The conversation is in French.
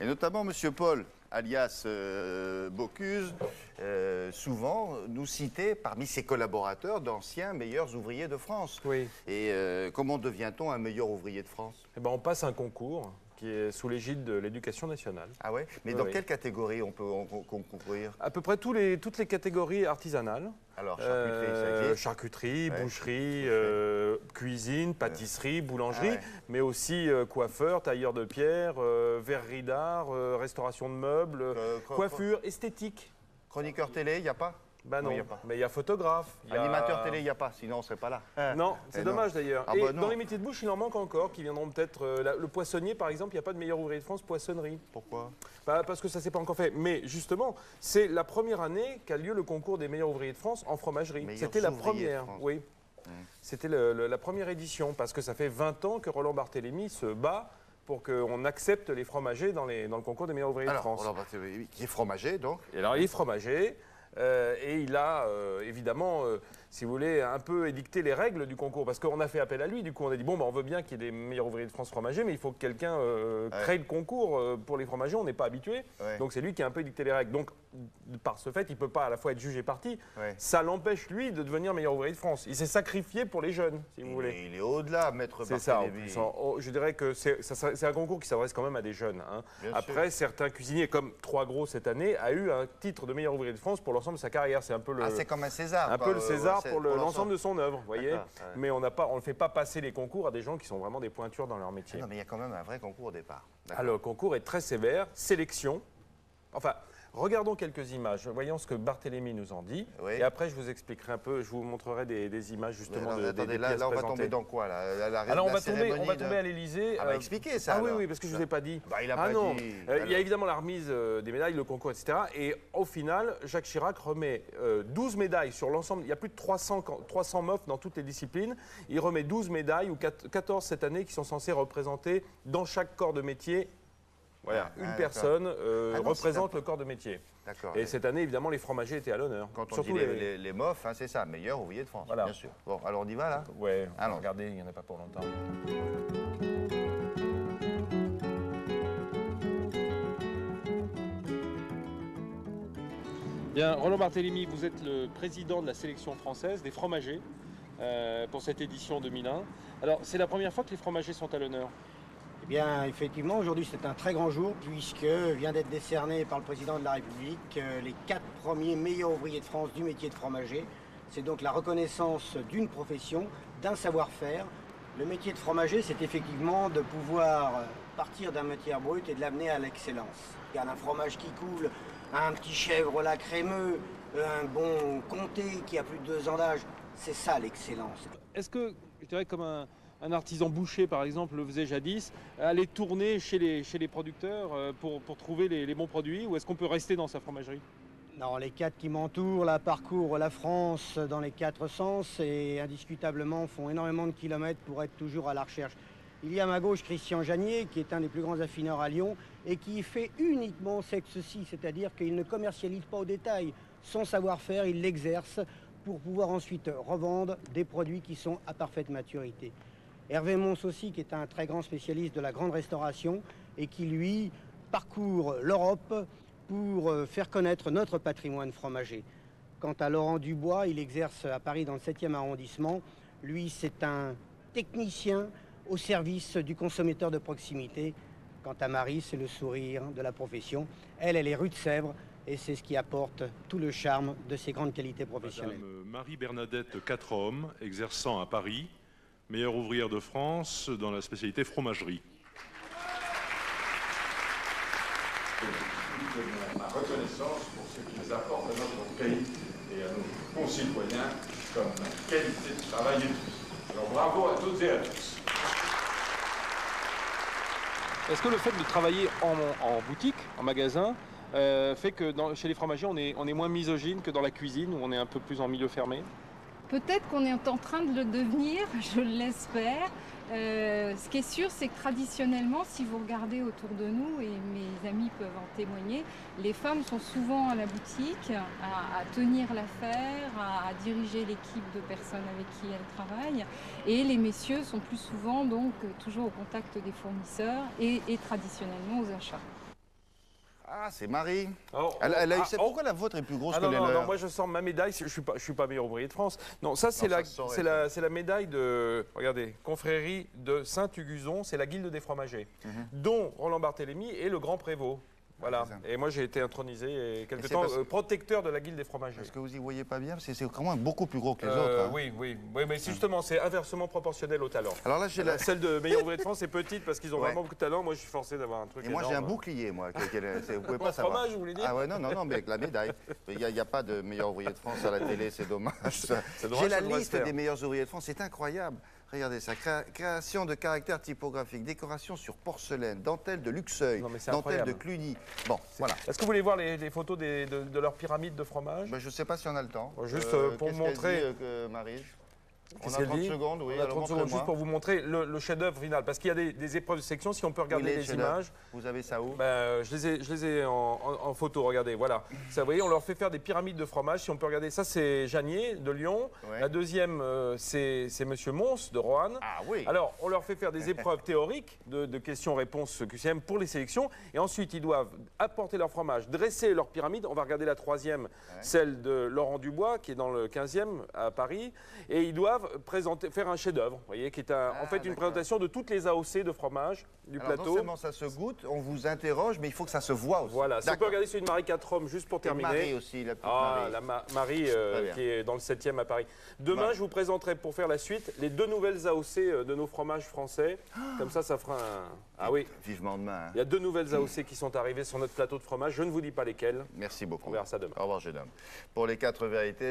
Et notamment Monsieur Paul, alias Bocuse, souvent nous citait parmi ses collaborateurs d'anciens meilleurs ouvriers de France. Oui. Et comment devient-on un meilleur ouvrier de France? Eh ben, on passe un concours qui est sous l'égide de l'Éducation nationale. Ah ouais? Mais Oui, dans oui. quelle catégorie on peut concourir? À peu près toutes les catégories artisanales. Alors, charcuterie, ça existe? Charcuterie, Ouais. boucherie, cuisine, pâtisserie, boulangerie, Ah ouais. mais aussi coiffeur, tailleur de pierre, verrerie d'art, restauration de meubles, coiffure, esthétique. Chroniqueur télé, il n'y a pas? Bah non, il y a pas. mais il y a photographe. il y a- Animateur télé, il n'y a pas, sinon on ne serait pas là. Non, c'est Eh dommage non. d'ailleurs. Ah Et bah non. dans les métiers de bouche, il en manque encore, qui viendront peut-être. Le poissonnier, par exemple, il n'y a pas de meilleur ouvrier de France, poissonnerie. Pourquoi? Bah, parce que ça ne s'est pas encore fait. Mais justement, c'est la première année qu'a lieu le concours des meilleurs ouvriers de France en fromagerie. Meilleurs C'était la ouvriers de première, France. oui. C'était la première édition, parce que ça fait 20 ans que Roland Barthélémy se bat pour qu'on accepte les fromagers dans le concours des meilleurs ouvriers Alors, de France. Roland Barthélémy, qui est fromager, donc. Et alors, il est fromager. Et il a évidemment, si vous voulez, un peu édicté les règles du concours. Parce qu'on a fait appel à lui. Du coup, on a dit bon, bah, on veut bien qu'il y ait des meilleurs ouvriers de France fromagers, mais il faut que quelqu'un crée le concours pour les fromagers. On n'est pas habitué. Ouais. Donc, c'est lui qui a un peu édicté les règles. Donc, par ce fait, il ne peut pas à la fois être juge et parti. Ouais. Ça l'empêche, lui, de devenir meilleur ouvrier de France. Il s'est sacrifié pour les jeunes, si vous voulez. Il est au-delà, maître C'est ça. En Barthélémy. plus, je dirais que c'est un concours qui s'adresse quand même à des jeunes. Hein. Bien Après, certains cuisiniers, comme Trois Gros cette année, a eu un titre de meilleur ouvrier de France pour l'ensemble de sa carrière. C'est un peu le, Ah, c'est comme un César. un quoi, peu le César c'est pour l'ensemble de son œuvre, vous voyez. D'accord, ouais. Mais on ne fait pas passer les concours à des gens qui sont vraiment des pointures dans leur métier. Non, mais il y a quand même un vrai concours au départ. D'accord. Alors, le concours est très sévère, sélection. Enfin, regardons quelques images, voyons ce que Barthélémy nous en dit. Oui. Et après, je vous expliquerai un peu, je vous montrerai des images justement Alors, des attendez, pièces là, on va présentées. tomber dans quoi là? Alors, on la va tomber cérémonie de- à l'Élysée. Ah, bah, expliquez ça. Ah oui, alors. oui, parce que je ne vous ai pas dit. Bah, il a ah pas non, dit. il y a Alors. évidemment la remise des médailles, le concours, etc. Et au final, Jacques Chirac remet 12 médailles sur l'ensemble. Il y a plus de 300 MOF dans toutes les disciplines. Il remet 12 médailles, ou 14 cette année, qui sont censées représenter dans chaque corps de métier. Voilà, une d'accord. personne Ah non, représente c'est le corps de métier. D'accord. Et cette année, évidemment, les fromagers étaient à l'honneur. Quand on Surtout dit les MOF, hein, c'est ça, meilleur ouvrier de France, Voilà. bien sûr. Bon, alors on y va là? Ouais, Alors. regardez, il n'y en a pas pour longtemps. Bien, Roland Barthélémy, vous êtes le président de la sélection française des fromagers pour cette édition 2001. Alors, c'est la première fois que les fromagers sont à l'honneur. Eh bien, effectivement, aujourd'hui c'est un très grand jour puisque vient d'être décerné par le président de la République les 4 premiers meilleurs ouvriers de France du métier de fromager. C'est donc la reconnaissance d'une profession, d'un savoir-faire. Le métier de fromager, c'est effectivement de pouvoir partir d'un matière brute et de l'amener à l'excellence. Regarde un fromage qui coule, un petit chèvre crémeux, un bon comté qui a plus de 2 ans d'âge, c'est ça l'excellence. Est-ce que, je dirais comme un artisan boucher, par exemple, le faisait jadis, aller tourner chez les producteurs pour trouver les bons produits, ou est-ce qu'on peut rester dans sa fromagerie? Non, les 4 qui m'entourent là, parcourent la France dans les 4 sens et indiscutablement font énormément de kilomètres pour être toujours à la recherche. Il y a à ma gauche Christian Janier, qui est un des plus grands affineurs à Lyon et qui fait uniquement ceci, c'est-à-dire qu'il ne commercialise pas au détail. Son savoir-faire, il l'exerce pour pouvoir ensuite revendre des produits qui sont à parfaite maturité. Hervé Mons aussi, qui est un très grand spécialiste de la grande restauration et qui, lui, parcourt l'Europe pour faire connaître notre patrimoine fromager. Quant à Laurent Dubois, il exerce à Paris dans le 7e arrondissement. Lui, c'est un technicien au service du consommateur de proximité. Quant à Marie, c'est le sourire de la profession. Elle est rue de Sèvres et c'est ce qui apporte tout le charme de ses grandes qualités professionnelles. Madame Marie-Bernadette Quatrehomme, exerçant à Paris, meilleure ouvrière de France dans la spécialité fromagerie. Ma reconnaissance pour ce qu'ils apportent à notre pays et à nos concitoyens comme qualité de travail et de vie. Alors bravo à toutes et à tous. Est-ce que le fait de travailler en boutique, en magasin, fait que chez les fromagers, on est moins misogyne que dans la cuisine, où on est un peu plus en milieu fermé? Peut-être qu'on est en train de le devenir, je l'espère. Ce qui est sûr, c'est que traditionnellement, si vous regardez autour de nous, et mes amis peuvent en témoigner, les femmes sont souvent à la boutique, à tenir l'affaire, à diriger l'équipe de personnes avec qui elles travaillent. Et les messieurs sont plus souvent donc toujours au contact des fournisseurs et traditionnellement aux achats. Ah, c'est Marie. Alors, Pourquoi la vôtre est plus grosse que non, les non, leurs? non, moi je sors ma médaille, je suis pas meilleur ouvrier de France. Non, ça c'est Non, la, ça se saurait, c'est la, c'est la médaille de, regardez, confrérie de Saint-Huguzon, c'est la guilde des fromagers, dont Roland Barthélémy est le grand prévôt. Voilà. c'est ça. Et moi j'ai été intronisé quelque c'est temps parce- protecteur de la guilde des fromagers. Est-ce que vous y voyez pas bien? C'est quand même beaucoup plus gros que les autres. Hein. Oui, mais justement, c'est inversement proportionnel au talent. Alors là, j'ai la... Celle de meilleur ouvrier de France est petite parce qu'ils ont Ouais. vraiment beaucoup de talent. Moi, je suis forcé d'avoir un truc Et moi, j'ai énorme. un bouclier, moi. Vous pouvez Pour pas le savoir. fromage, vous voulez dire? Ah ouais, non, mais avec la médaille. Il n'y a pas de meilleur ouvrier de France à la télé, c'est dommage. ça. C'est dommage, J'ai la ça devrait se liste faire. des meilleurs ouvriers de France, c'est incroyable. Regardez ça, création de caractères typographiques, décoration sur porcelaine, dentelle de Luxeuil, Non, mais c'est dentelle incroyable. de Cluny. Bon, voilà. Est-ce que vous voulez voir les photos de leur pyramide de fromage? Ben, je ne sais pas si on a le temps. Juste pour qu'est-ce montrer- qu'elle dit, Marie. On Qu'est-ce a qu'elle 30 dit secondes, oui. On a alors 30 secondes juste montrez-moi. pour vous montrer le chef-d'œuvre final. Parce qu'il y a des épreuves de section. Si on peut regarder Oui, les chefs-d'œuvre. images. Vous avez ça où? Je les ai en photo, regardez, voilà. Ça, vous voyez, on leur fait faire des pyramides de fromage. Si on peut regarder, ça c'est Janier de Lyon. Ouais. La deuxième, c'est Monsieur Mons de Roanne. Ah oui. Alors, on leur fait faire des épreuves théoriques de questions-réponses QCM pour les sélections. Et ensuite, ils doivent apporter leur fromage, dresser leur pyramide. On va regarder la troisième, celle de Laurent Dubois, qui est dans le 15e à Paris. Et ils doivent faire un chef-d'œuvre, vous voyez, qui est en fait une d'accord. présentation de toutes les AOC de fromage du Alors, non plateau. seulement ça se goûte, on vous interroge, mais il faut que ça se voit aussi. Voilà, si on peut D'accord. regarder celui de Marie 4 hommes, juste pour Et terminer. Marie aussi, la petite Ah, Marie. la Marie Très bien. qui est dans le 7e à Paris. Demain, Ouais. je vous présenterai pour faire la suite les 2 nouvelles AOC de nos fromages français. Comme ça fera un... Ah oui, Vivement demain. hein. il y a 2 nouvelles AOC qui sont arrivées sur notre plateau de fromage. Je ne vous dis pas lesquelles. Merci beaucoup. On verra ça demain. Au revoir, jeune homme. Pour les 4 vérités.